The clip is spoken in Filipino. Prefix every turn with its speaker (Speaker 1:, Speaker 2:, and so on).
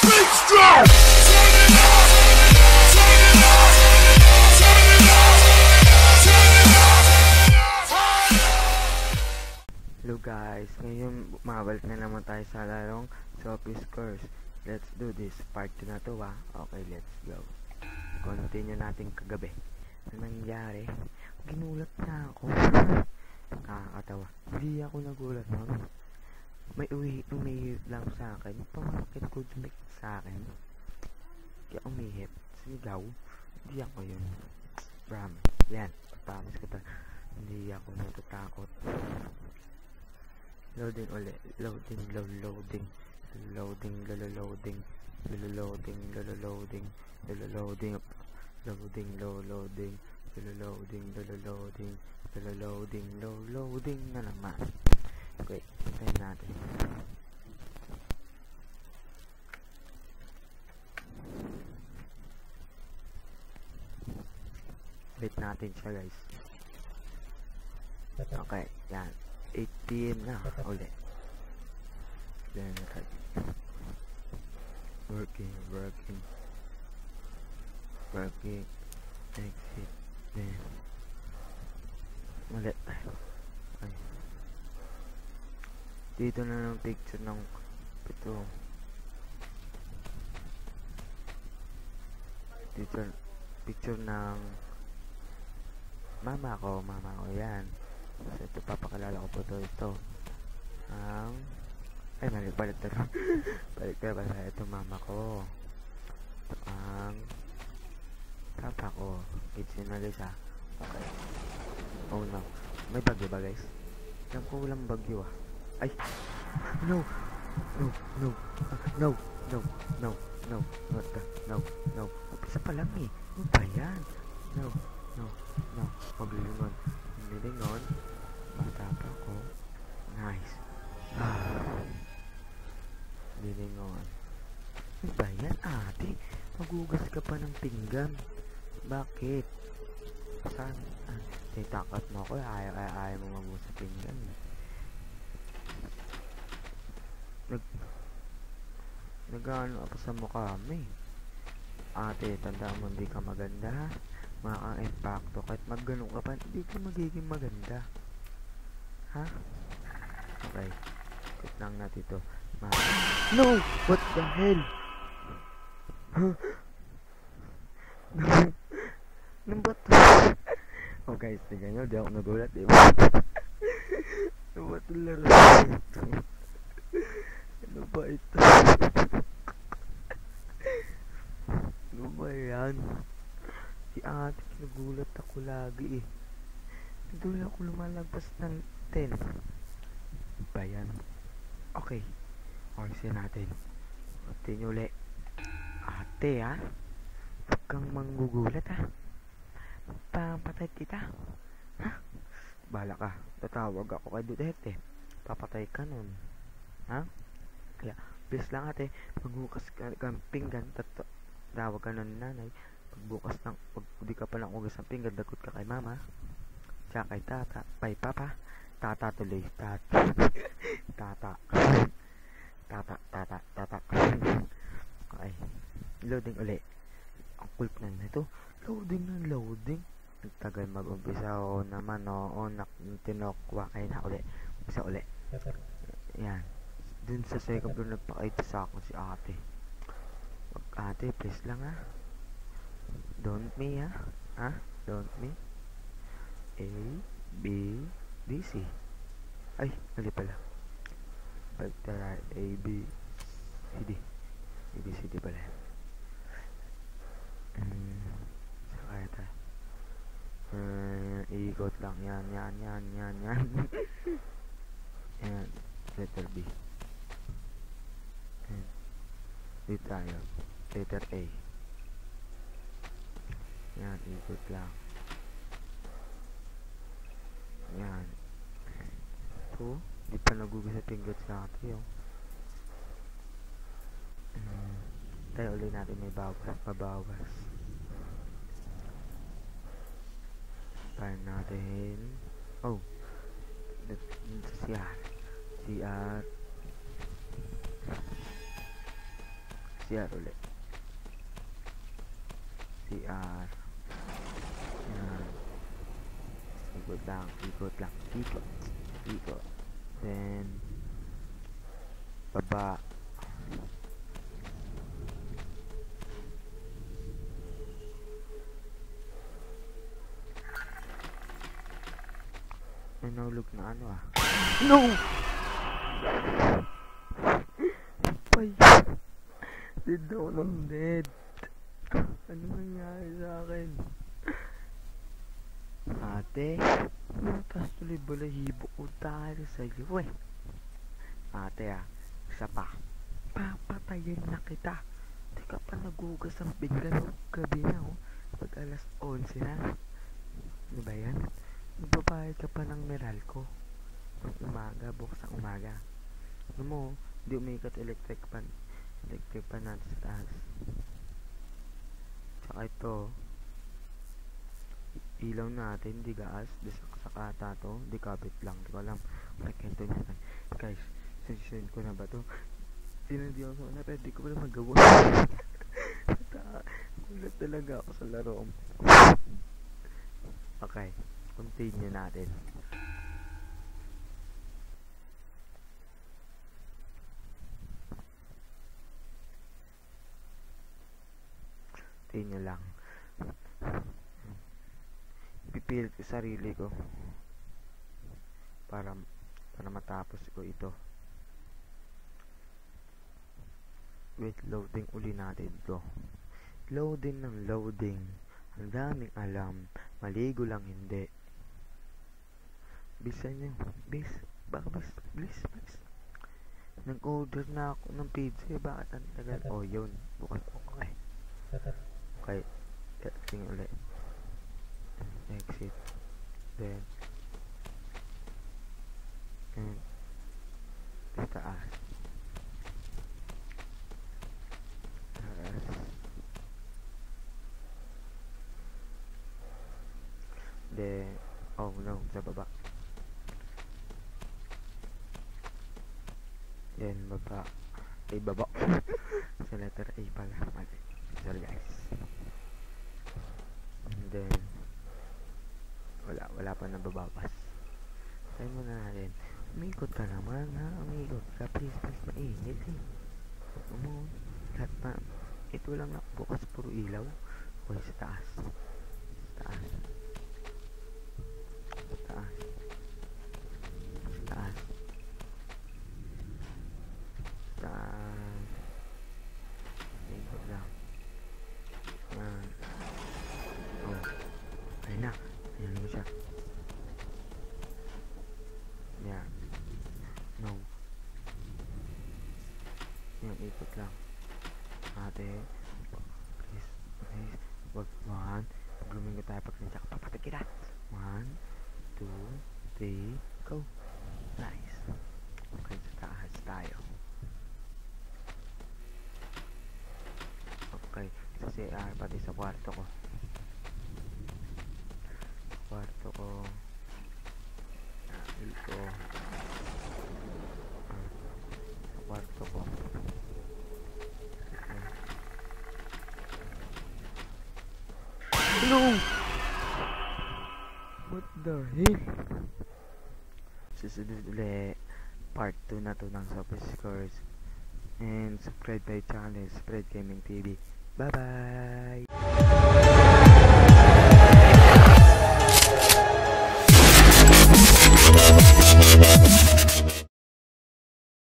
Speaker 1: Hello guys, ngayon mabalik na naman tayo sa larong Sophie's Curse. Let's do this. Part 2 na to Okay, let's go. Continue natin kagabi. Ano nangyari? Ginulat na ako. Nakakatawa. Hindi ako nagulat nun. May umihip lang sa akin. Pamamakit ko dumikit sa akin. Kaya umihip. Sinigaw. Hindi ako yun. Bram. Yan. Promise ko ta. Hindi ako natatakot. Loading ulit. Loading. Loading. Loading. Loading. Loading. Loading. Loading. Loading. Loading. Loading. Loading. Loading na naman. Okay. Hintayin natin. Wait natin siya guys. Okay. Yan. 8 PM na ulit. Then working exit then ulit. Ay. Dito na ng picture ng ito. Picture ng mama ko yan. So, ito papakalala ko po ito ay balik ito mama ko, ito ang papa ko, kids yun na guys okay. Oh no, may bagyo ba guys? Alam ko walang bagyo ay no umpisa pa lang ano ba yan? No maglilingon bata pa ko. Nice. Lilingon. Ano ba yan ate? Magugas ka pa ng pinggan. Bakit? Saan? Titakat mo ako ayaw mo magugas sa pinggan. Nag-ano pa sa mukha mo ate, tandaan mo hindi ka maganda. Makaka-impacto kahit magganong ka pa hindi ka magiging maganda okay, quit lang natin ito. No! What the hell? Nang bato oh guys, tignan nyo, di ako nagulat nang bato laro ano ba ito? Ano ba yan? Si ate, nagulat ako lagi Tuloy ako lumalagpas ng 10. Ba yan? Okay. Orsin natin. Continue ulit. Ate huwag kang manggugulat Papatay kita. Bahala ka. Tatawag ako kay Duterte. Papatay ka nun. Kaya, please lang ate. Magbukas ka ng pinggan. Tawag ka nun nanay. Pagbukas ng pag di ka palang ugas ng pinggan, dagot ka kay mama. Tsaka kay tata. Kay papa. Tata tuloy. Tata. Okay. Loading ulit. Ang kult na ito. Loading. Nagtagal mag-umpisa naman tinokwa kayo na ulit. Umpisa ulit. Yan. Dun sa second floor nagpakaita sa akin si ate. Ate, please lang Don't me Don't me. A, B, D, C. Ay, mali pala. Pagtara, A, B, C, D. A, B, C, D pala. Saka ito. Ikot lang. Yan. Yan. Letter B. Dito tayo. Letter A. Yan, ikot lang. Yan. Ito, di pa nagugas sa pinggat sa atin tayo ulit natin may mabawas. Tayo natin. Oh, CR CR ulit. CR. Yan. Ikot lang. Ikot. Then, baba. May nahulog na ano ah. No! Pay! Dead ako ng dead. Ano nangyari sa akin? Ate, tas tuloy balahibo ko dahil sa'yo eh. Ate ah, isa pa. Papatayin na kita. Di ka pa nagugas ang pinggan mo gabi na oh. Pag alas 11 na. Ano ba yan? Magbabayad ka pa ng Meralco. Ang umaga, bukas ang umaga. Ano mo, hindi umikat electric pan natin sa taas. Tsaka ito, ilaw natin, di gas, di sa kata to, di kabit lang, di ko alam. Pakento niya tayo. Guys, send ko na ba to? Hindi ako na, pwede ko pala magawa. Ulit talaga ako sa laro. Okay, continue natin. Tingnan lang. Pipilit ko sarili ko para matapos ko ito. Wait, loading uli natin to. Loading ng loading. Ang daming alam. Maligo lang hindi. Bisa nyo. Baka please. Nag-order na ako ng pizza. Bakit ang tagal? Oh, yun. Bukas po. Okay. Tingin ulit. Exit. Then. And. Taas. Then. Oh no. Sa baba. Then baba. Ay baba. Sa letter A pala. Sorry guys. And then. Wala pa nabababas. Try muna natin. Umikot ka naman ha. Umikot ka. Please. Mainit eh. Lahat na. Ito lang na. Bukas puro ilaw. Okay, sa taas. Ikot lang. Oh. Ayun na. Ayan mo siya. Yeah. No. Yan, ikot lang. Ate. Please. Wag. 1. Pag-lumingo tayo pag nandiyan ka. Papatag kita. 1, 2, 3, go. Nice. Okay, sa taas tayo. Okay. Sa CR, pati sa kwarto ko. Dito. Sa kwarto ko. No! What the hell? Susunod ulit. Part 2 na to ng Sophie Scores. And subscribe my channel, Spread Gaming TV. Bye bye!